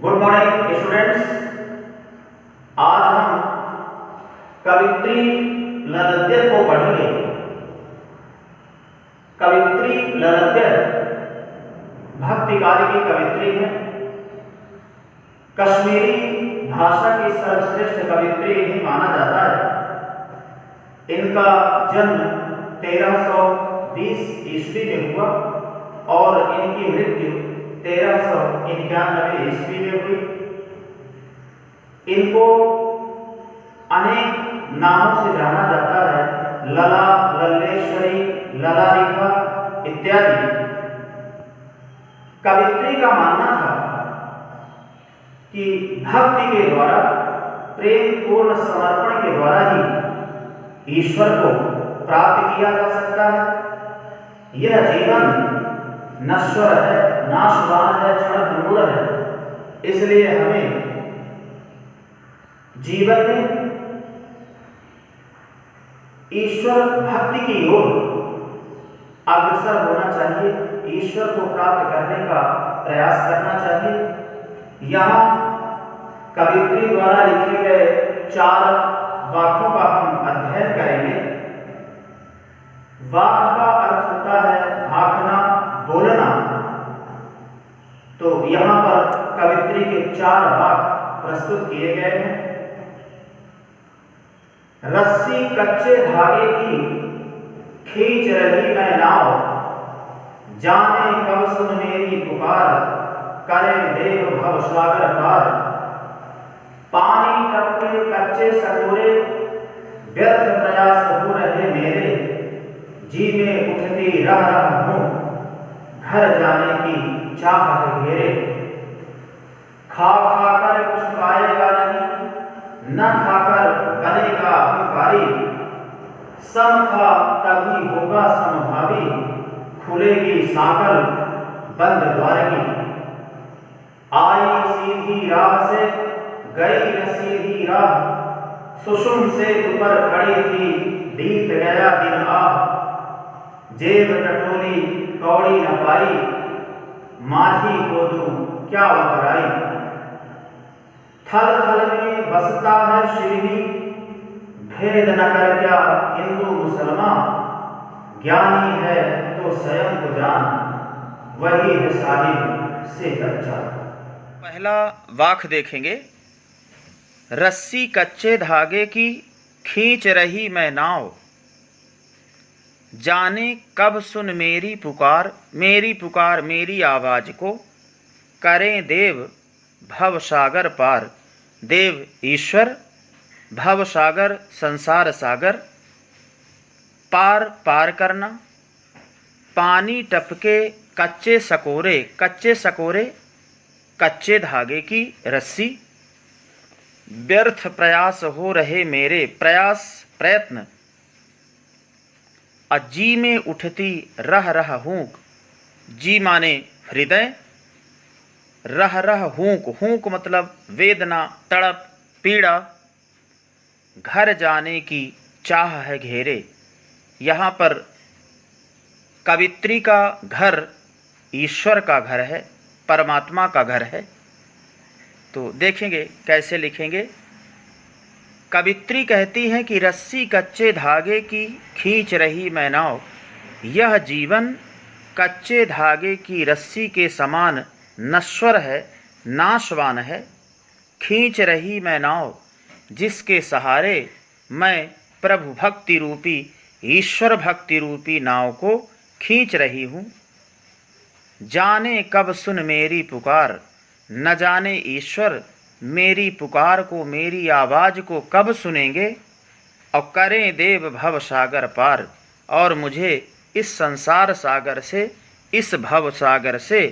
Good morning students. आज हम कवित्री ललद्य को पढ़ेंगे। कवित्री ललद्य भक्ति काल की कवित्री है। कश्मीरी भाषा की सर्वश्रेष्ठ कवित्री ही माना जाता है। इनका जन्म 1320 ईस्वी में हुआ और इनकी मृत्यु 1391 ईस्वी में हुई। इनको अनेक नामों से जाना जाता है, लला, लल्लेश्वरी, ललारिका इत्यादि। कवित्री का मानना था कि भक्ति के द्वारा, प्रेम पूर्ण समर्पण के द्वारा ही ईश्वर को प्राप्त किया जा सकता है। यह जीवन नश्वर है, नाशवान है, क्षण भंगुर है। इसलिए हमें जीवन में ईश्वर भक्ति की ओर अग्रसर होना चाहिए, ईश्वर को प्राप्त करने का प्रयास करना चाहिए। यहाँ कवित्री द्वारा लिखे गए 4 वाक्यों का हम अध्ययन करेंगे। वाक्य का अर्थ होता है भाखना, बोलना। तो यहाँ पर कवित्री के 4 वाक्य प्रस्तुत किए गए हैं। रस्सी कच्चे धागे की खींच रही मैं नाव, जाने कब सुन मेरी पुकार, करे देव भव सागर पार। पानी टपके कच्चे सकोरे, व्यर्थ प्रयास हो रहे मेरे, जी में उठती रह रहा हूँ, घर जाने की चाह है घेरे। खा खाकर कुछ पाएगा नहीं, न खाकर बनेगा भिखारी, सम खा तभी होगा समभावी, खुलेगी साकल बंद द्वार की। आई सीधी राह से गई न सीधी राह, सुषुम से ऊपर खड़ी थी, बीत गया दिन आह। जेब टटोली कौड़ी न पाई, माझी को दूं क्या उतराई। थल थल में बसता है शिव ही, भेद न कर क्या हिंदू मुसलमान। ज्ञानी है तो स्वयं को जान, वही है साहिब से कच्चा। पहला वाक्य देखेंगे। रस्सी कच्चे धागे की खींच रही मैं नाव, जाने कब सुन मेरी पुकार, मेरी आवाज को, करें देव भव सागर पार। देव ईश्वर, भव सागर संसार सागर, पार पार करना। पानी टपके कच्चे सकोरे, कच्चे धागे की रस्सी। व्यर्थ प्रयास हो रहे मेरे, प्रयत्न। जी में उठती रह हूँक, जी माने हृदय, रह हूँक मतलब वेदना, तड़प, पीड़ा। घर जाने की चाह है घेरे। यहाँ पर कवित्री का घर ईश्वर का घर है, परमात्मा का घर है। तो देखेंगे कैसे लिखेंगे। कवित्री कहती हैं कि रस्सी कच्चे धागे की खींच रही मैं नाव, यह जीवन कच्चे धागे की रस्सी के समान नश्वर है, नाशवान है। खींच रही मैं नाव, जिसके सहारे मैं प्रभु भक्ति रूपी, ईश्वर भक्ति रूपी नाव को खींच रही हूँ। जाने कब सुन मेरी पुकार, न जाने ईश्वर मेरी पुकार को, मेरी आवाज़ को कब सुनेंगे। और करें देव भव सागर पार, और मुझे इस संसार सागर से, इस भव सागर से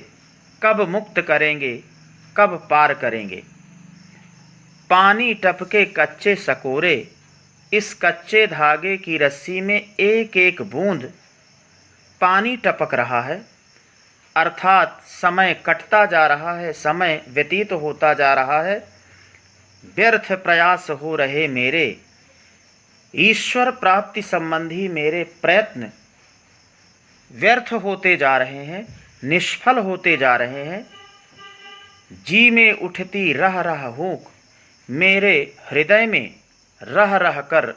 कब मुक्त करेंगे, कब पार करेंगे। पानी टपके कच्चे सकोरे, इस कच्चे धागे की रस्सी में एक एक बूंद पानी टपक रहा है, अर्थात समय कटता जा रहा है, समय व्यतीत होता जा रहा है। व्यर्थ प्रयास हो रहे मेरे, ईश्वर प्राप्ति संबंधी मेरे प्रयत्न व्यर्थ होते जा रहे हैं, निष्फल होते जा रहे हैं। जी में उठती रह रह हूक, मेरे हृदय में रह रह कर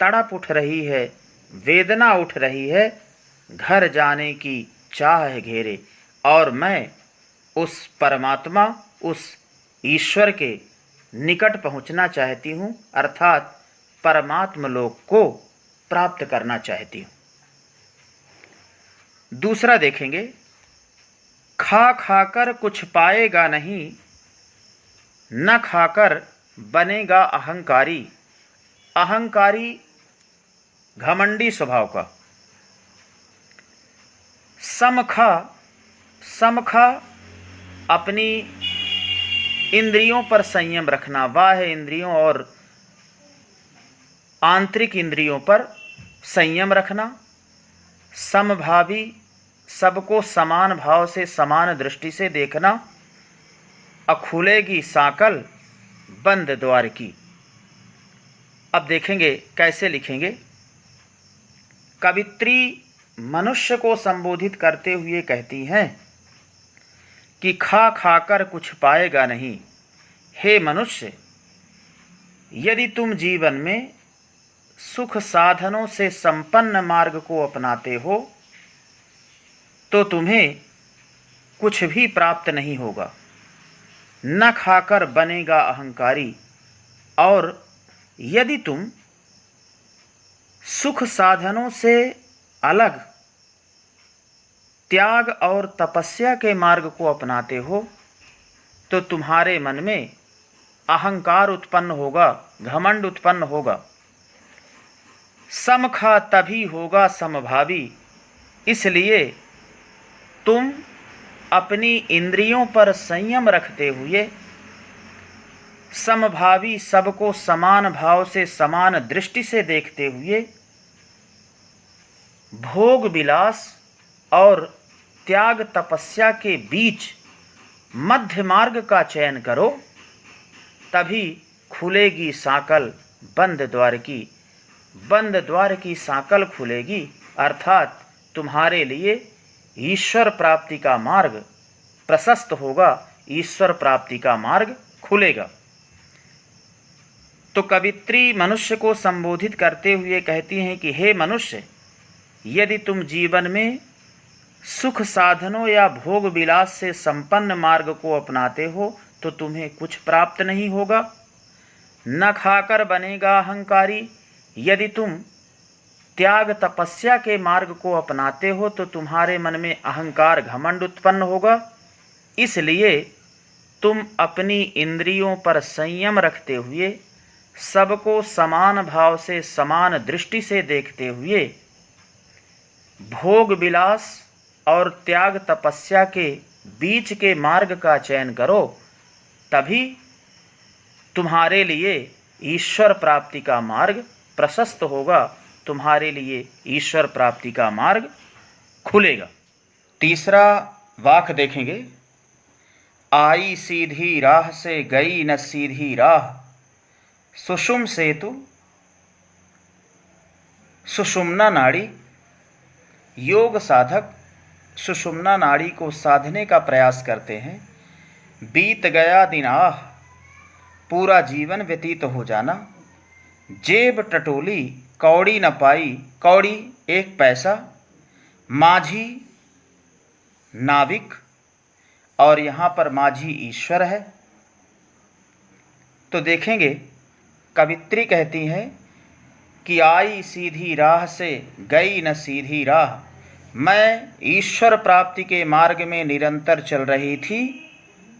तड़प उठ रही है, वेदना उठ रही है, घर जाने की चाह है घेरे। और मैं उस परमात्मा, उस ईश्वर के निकट पहुंचना चाहती हूँ, अर्थात परमात्म लोक को प्राप्त करना चाहती हूँ। दूसरा देखेंगे, खा खाकर कुछ पाएगा नहीं, न खाकर बनेगा अहंकारी। अहंकारी घमंडी स्वभाव का। समखा अपनी इंद्रियों पर संयम रखना, बाह्य इंद्रियों और आंतरिक इंद्रियों पर संयम रखना। समभावी, सबको समान भाव से समान दृष्टि से देखना। अखुलेगी साकल बंद द्वार की। अब देखेंगे कैसे लिखेंगे। कवित्री मनुष्य को संबोधित करते हुए कहती हैं कि खा खाकर कुछ पाएगा नहीं। हे मनुष्य, यदि तुम जीवन में सुख साधनों से संपन्न मार्ग को अपनाते हो तो तुम्हें कुछ भी प्राप्त नहीं होगा। न खाकर बनेगा अहंकारी। और यदि तुम सुख साधनों से अलग त्याग और तपस्या के मार्ग को अपनाते हो तो तुम्हारे मन में अहंकार उत्पन्न होगा, घमंड उत्पन्न होगा। समखा तभी होगा समभावी। इसलिए तुम अपनी इंद्रियों पर संयम रखते हुए समभावी, सबको समान भाव से समान दृष्टि से देखते हुए भोग विलास और त्याग तपस्या के बीच मध्य मार्ग का चयन करो, तभी खुलेगी साकल बंद द्वार की। बंद द्वार की साकल खुलेगी, अर्थात तुम्हारे लिए ईश्वर प्राप्ति का मार्ग प्रशस्त होगा, ईश्वर प्राप्ति का मार्ग खुलेगा। तो कवित्री मनुष्य को संबोधित करते हुए कहती हैं कि हे मनुष्य, यदि तुम जीवन में सुख साधनों या भोग विलास से संपन्न मार्ग को अपनाते हो तो तुम्हें कुछ प्राप्त नहीं होगा। न खाकर बनेगा अहंकारी। यदि तुम त्याग तपस्या के मार्ग को अपनाते हो तो तुम्हारे मन में अहंकार घमंड उत्पन्न होगा। इसलिए तुम अपनी इंद्रियों पर संयम रखते हुए सबको समान भाव से समान दृष्टि से देखते हुए भोग विलास और त्याग तपस्या के बीच के मार्ग का चयन करो, तभी तुम्हारे लिए ईश्वर प्राप्ति का मार्ग प्रशस्त होगा, तुम्हारे लिए ईश्वर प्राप्ति का मार्ग खुलेगा। तीसरा वाक्य देखेंगे। आई सीधी राह से गई न सीधी राह, सुषुम सेतु सुषुम्ना नाड़ी। योग साधक सुषुम्ना नाड़ी को साधने का प्रयास करते हैं। बीत गया दिन आह, पूरा जीवन व्यतीत हो जाना। जेब टटोली कौड़ी न पाई, कौड़ी एक पैसा। माझी नाविक, और यहाँ पर माझी ईश्वर है। तो देखेंगे कवित्री कहती हैं कि आई सीधी राह से गई न सीधी राह। मैं ईश्वर प्राप्ति के मार्ग में निरंतर चल रही थी,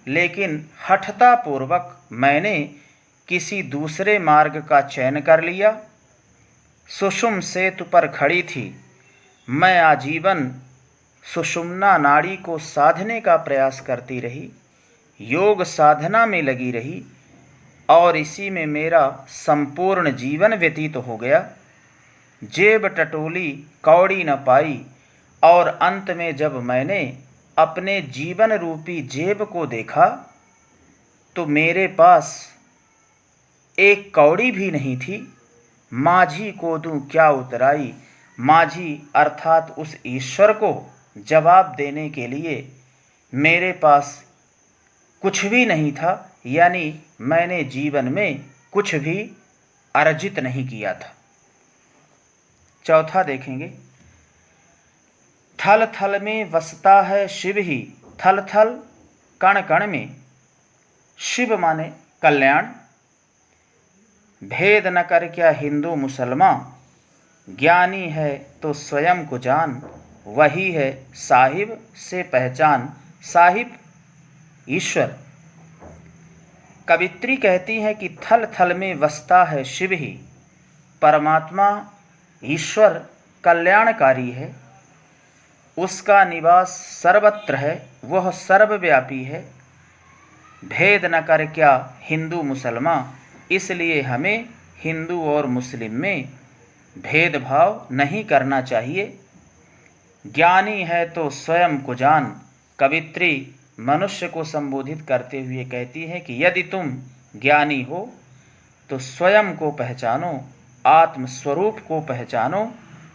लेकिन हठतापूर्वक मैंने किसी दूसरे मार्ग का चयन कर लिया। सुषुम सेतु पर खड़ी थी। मैं आजीवन सुषुम्ना नाड़ी को साधने का प्रयास करती रही, योग साधना में लगी रही, और इसी में मेरा संपूर्ण जीवन व्यतीत हो गया। जेब टटोली कौड़ी न पाई, और अंत में जब मैंने अपने जीवन रूपी जेब को देखा तो मेरे पास एक कौड़ी भी नहीं थी। माझी को दूं क्या उतराई। माझी अर्थात उस ईश्वर को जवाब देने के लिए मेरे पास कुछ भी नहीं था, यानी मैंने जीवन में कुछ भी अर्जित नहीं किया था। चौथा देखेंगे, थल थल में वसता है शिव ही, थल थल कण कण में, शिव माने कल्याण, भेद न कर क्या हिंदू मुसलमान, ज्ञानी है तो स्वयं को जान, वही है साहिब से पहचान। साहिब ईश्वर। कवित्री कहती हैं कि थल थल में वसता है शिव ही, परमात्मा ईश्वर कल्याणकारी है, उसका निवास सर्वत्र है, वह सर्वव्यापी है। भेद न कर क्या हिंदू मुसलमान, इसलिए हमें हिंदू और मुस्लिम में भेदभाव नहीं करना चाहिए। ज्ञानी है तो स्वयं को जान, कवित्री मनुष्य को संबोधित करते हुए कहती है कि यदि तुम ज्ञानी हो तो स्वयं को पहचानो, आत्मस्वरूप को पहचानो,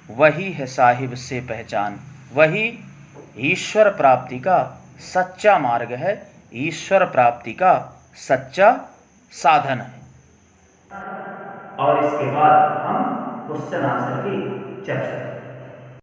वही है साहिब से पहचान, वही ईश्वर प्राप्ति का सच्चा मार्ग है, ईश्वर प्राप्ति का सच्चा साधन है। और इसके बाद हम क्वेश्चन आंसर की चर्चा करेंगे।